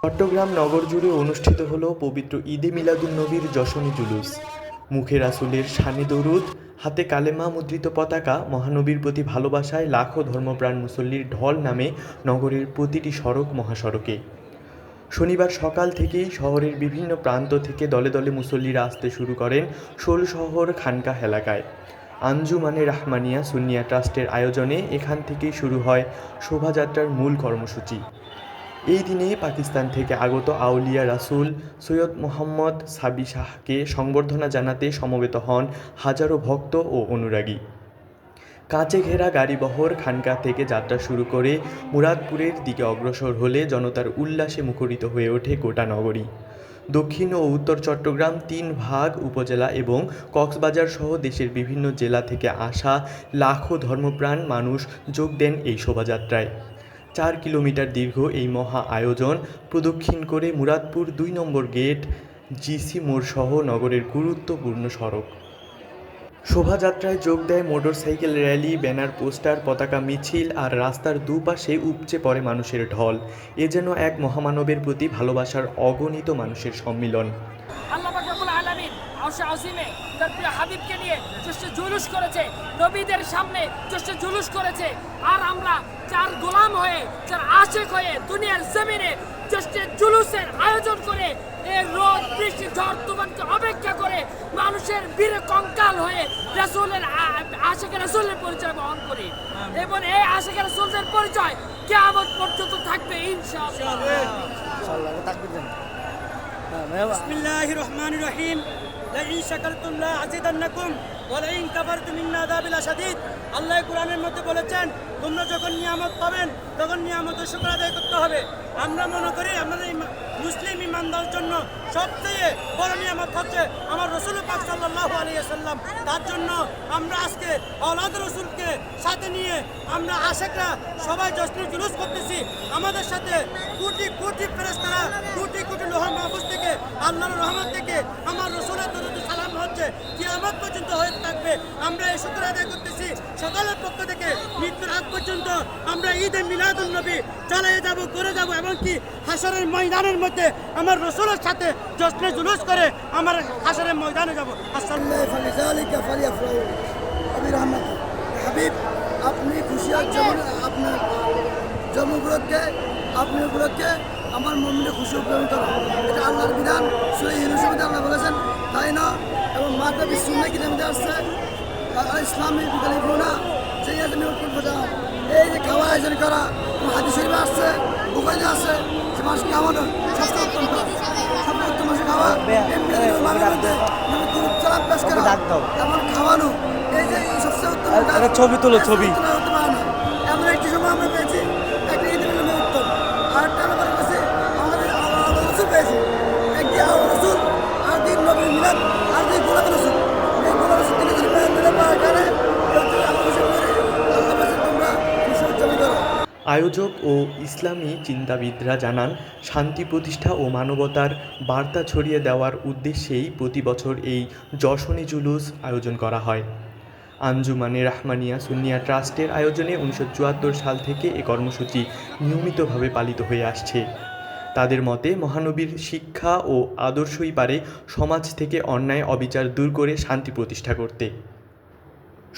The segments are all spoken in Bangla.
চট্টগ্রাম নগর জুড়ে অনুষ্ঠিত হলো পবিত্র ঈদে মিলাদুন্নবীর যশনী জুলুস। মুখে রাসূলের শানে দরুদ, হাতে কালেমা মুদ্রিত পতাকা, মহানবীর প্রতি ভালোবাসায় লাখো ধর্মপ্রাণ মুসল্লির ঢল নামে নগরের প্রতিটি সড়ক মহাসড়কে। শনিবার সকাল থেকেই শহরের বিভিন্ন প্রান্ত থেকে দলে দলে মুসল্লিরা আসতে শুরু করেন শোলশহর খানকাহ এলাকায়। আঞ্জুমানে রাহমানিয়া সুন্নিয়া ট্রাস্টের আয়োজনে এখান থেকেই শুরু হয় শোভাযাত্রার মূল কর্মসূচি। এই দিনে পাকিস্তান থেকে আগত আউলিয়া রাসূল সৈয়দ মোহাম্মদ সাবি শাহকে সংবর্ধনা জানাতে সমবেত হন হাজারো ভক্ত ও অনুরাগী। কাঁচে ঘেরা গাড়িবহর খানকা থেকে যাত্রা শুরু করে মুরাদপুরের দিকে অগ্রসর হলে জনতার উল্লাসে মুখরিত হয়ে ওঠে গোটা নগরী। দক্ষিণ ও উত্তর চট্টগ্রাম ৩ ভাগ উপজেলা এবং কক্সবাজার সহ দেশের বিভিন্ন জেলা থেকে আসা লাখো ধর্মপ্রাণ মানুষ যোগ দেন এই শোভাযাত্রায়। ৪ কিলোমিটার দীর্ঘ এই মহা আয়োজন প্রদক্ষিণ করে মুরাদপুর ২ নম্বর গেট, জিসি মোড়সহ নগরের গুরুত্বপূর্ণ সড়ক। শোভাযাত্রায় যোগ দেয় মোটরসাইকেল র্যালি, ব্যানার, পোস্টার, পতাকা মিছিল আর রাস্তার দুপাশে উপচে পড়ে মানুষের ঢল। এ যেন এক মহামানবের প্রতি ভালোবাসার অগণিত মানুষের সম্মিলন। তার প্রিয় হাবিবকে নিয়ে জশ্নে জুলুস করেছে, নবীদের সামনে জশ্নে জুলুস করেছে, আর আমরা যার গোলাম হয়ে, যার আশিক হয়ে দুনিয়ার জমিনে জশ্নে জুলুসের আয়োজন করে এই রোদ বৃষ্টি ঝড় তুফানকে অপেক্ষা করে মানুষের বীর কঙ্কাল হয়ে রাসূলের আশিকের রাসূলের পরিচয় বহন করি এবং এই আশিকের রাসূলের পরিচয় কিয়ামত পর্যন্ত থাকবে ইনশাআল্লাহ। বিসমিল্লাহির রহমানির রহিম। লাইন শাকারতুম লা আযিদান্নাকুম ওয়া লাইন কাফারতুম ইন্না আযাবি লাশাদীদ। আল্লাহ কুরআনের মধ্যে বলেছেন, তোমরা যখন নিয়ামত পাবেন তখন নিয়ামতের শুকর আদায় করতে হবে। আমরা মনে করি আমাদের মুসলিম ইমানদার জন্য সবচেয়ে বড় নিয়ামত হচ্ছে আমার রাসূল পাক সাল্লাল্লাহু আলাইহি ওয়াসাল্লাম। তার জন্য আমরা আজকে আওলাদ রাসূলকে সাথে নিয়ে আমরা আশিকরা সবাই জশ্নে জুলুস করতেছি। আমাদের সাথে কোটি কোটি ফেরেশতারা, কোটি কোটি লোহ মাহফুজ থেকে আল্লাহর রহমত থেকে আমার রাসূলের দরুদ সালাম হচ্ছে কিয়ামত পর্যন্ত হয়ে থাকবে। আমরা এই শুকর আদায় করতেছি সকলের পক্ষ থেকে। মৃত্যুর আগ পর্যন্ত আমরা ঈদে মিলাদুন্নবী চালিয়ে যাব, করে যাব, এমনকি হাসরের ময়দানের মধ্যে আমার রাসূলের সাথে জশ্নে জুলুস করে আমার হাসরের ময়দানে যাব। হাবিব, আপনি খুশি হচ্ছেন আপনার জন্ম উপলক্ষে, আপনি উপলক্ষে আমার মমিনে খুশি উৎপাদন করা, এটা আল্লাহর বিধান। সূরা ইউনূসের মধ্যে আল্লাহ বলেছেন, তাই না? এবং মাতা বিশ্বনাথ কিতাবের মধ্যে আসছে ইসলামী বিজ্ঞানী গুণা যে এই যে খাওয়া আয়োজন করা হাদিস শরীফে আসছে, বুখারীতে আসছে যে মানুষ খাওয়ানো সবচেয়ে উত্তম কাজ, সবচেয়ে উত্তম মানুষ খাওয়া সালাম পেশ করা এমন খাওয়ানো, এই যে সবচেয়ে উত্তম ছবি তুলো, ছবি এমন একটি সময় আমরা পেয়েছি, একটা ঈদের উত্তম আর টানা পেয়েছে আমাদের রসুল পেয়েছি, একটি রসুল আর দিন নবী মিলাদ আর দুই গোলাপ রসুল। এই গোলাপ রসুল থেকে যদি মিলে পাওয়ার কারণে আয়োজক ও ইসলামী চিন্তাবিদরা জানান, শান্তি প্রতিষ্ঠা ও মানবতার বার্তা ছড়িয়ে দেওয়ার উদ্দেশ্যেই প্রতি বছর এই যশনী জুলুস আয়োজন করা হয়। আঞ্জুমানে রাহমানিয়া সুন্নিয়া ট্রাস্টের আয়োজনে 1974 সাল থেকে এ কর্মসূচি নিয়মিতভাবে পালিত হয়ে আসছে। তাদের মতে মহানবীর শিক্ষা ও আদর্শই পারে সমাজ থেকে অন্যায় অবিচার দূর করে শান্তি প্রতিষ্ঠা করতে।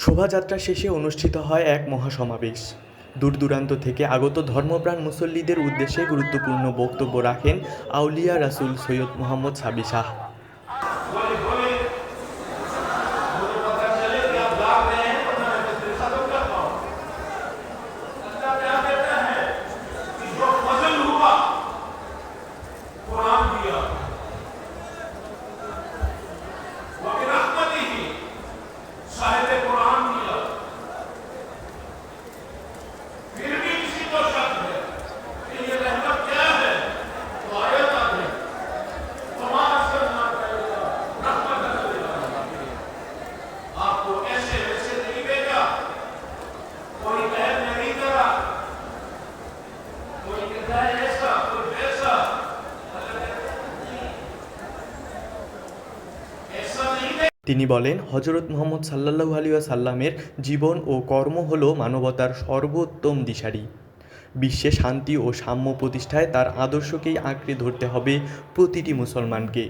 শোভাযাত্রা শেষে অনুষ্ঠিত হয় এক মহাসমাবেশ। দূর দূরান্ত থেকে আগত ধর্মপ্রাণ মুসল্লিদের উদ্দেশ্যে গুরুত্বপূর্ণ বক্তব্য রাখেন আউলিয়া রাসূল সৈয়দ মোহাম্মদ সাবি শাহ। তিনি বলেন, হজরত মুহাম্মদ সাল্লাল্লাহু আলাইহি ওয়াসাল্লামের জীবন ও কর্ম হল মানবতার সর্বোত্তম দিশারি। বিশ্বে শান্তি ও সাম্য প্রতিষ্ঠায় তার আদর্শকেই আঁকড়ে ধরতে হবে প্রতিটি মুসলমানকে।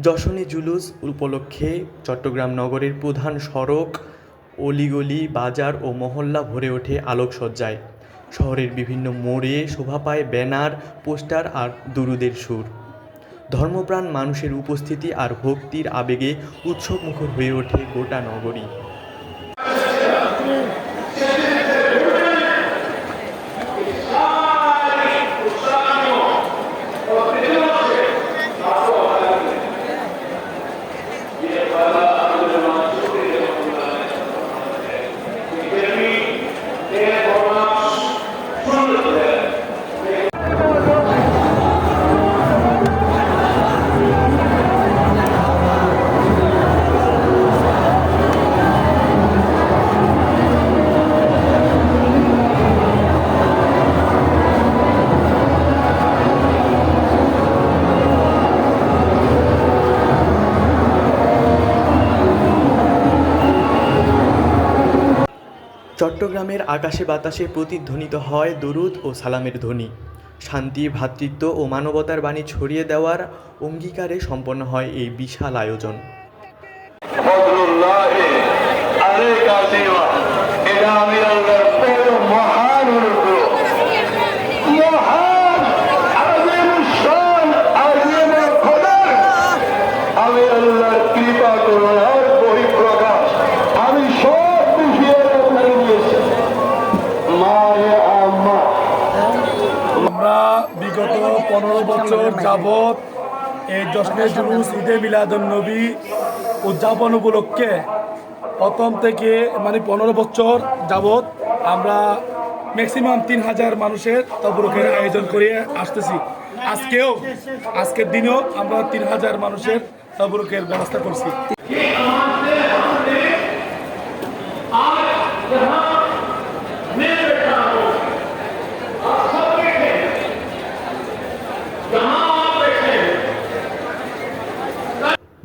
যশনে জুলুস উপলক্ষে চট্টগ্রাম নগরের প্রধান সড়ক, অলিগলি, বাজার ও মহল্লা ভরে ওঠে আলোকসজ্জায়। শহরের বিভিন্ন মোড়ে শোভা পায় ব্যানার, পোস্টার আর দুরুদের সুর। ধর্মপ্রাণ মানুষের উপস্থিতি আর ভক্তির আবেগে উৎসবমুখর হয়ে ওঠে গোটা নগরী। চট্টগ্রামের আকাশে বাতাসে প্রতিধ্বনিত হয় দরুদ ও সালামের ধ্বনি। শান্তি, ভ্রাতৃত্ব ও মানবতার বাণী ছড়িয়ে দেওয়ার অঙ্গীকারে সম্পন্ন হয় এই বিশাল আয়োজন। আমরা বিগত 15 বছর যাবৎ এই জশ্নে জুলুস ঈদে মিলাদুন নবী উদযাপন উপলক্ষে প্রথম থেকে 15 বছর যাবৎ আমরা ম্যাক্সিমাম 3000 মানুষের তবরুকের আয়োজন করে আসতেছি। আজকের দিনেও আমরা 3000 মানুষের তবরুকের ব্যবস্থা করছি।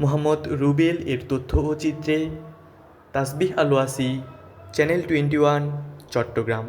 মোহাম্মদ রুবেল এর তথ্য ও চিত্রে তাসবিহ আল ওয়াসি, চ্যানেল 21, চট্টগ্রাম।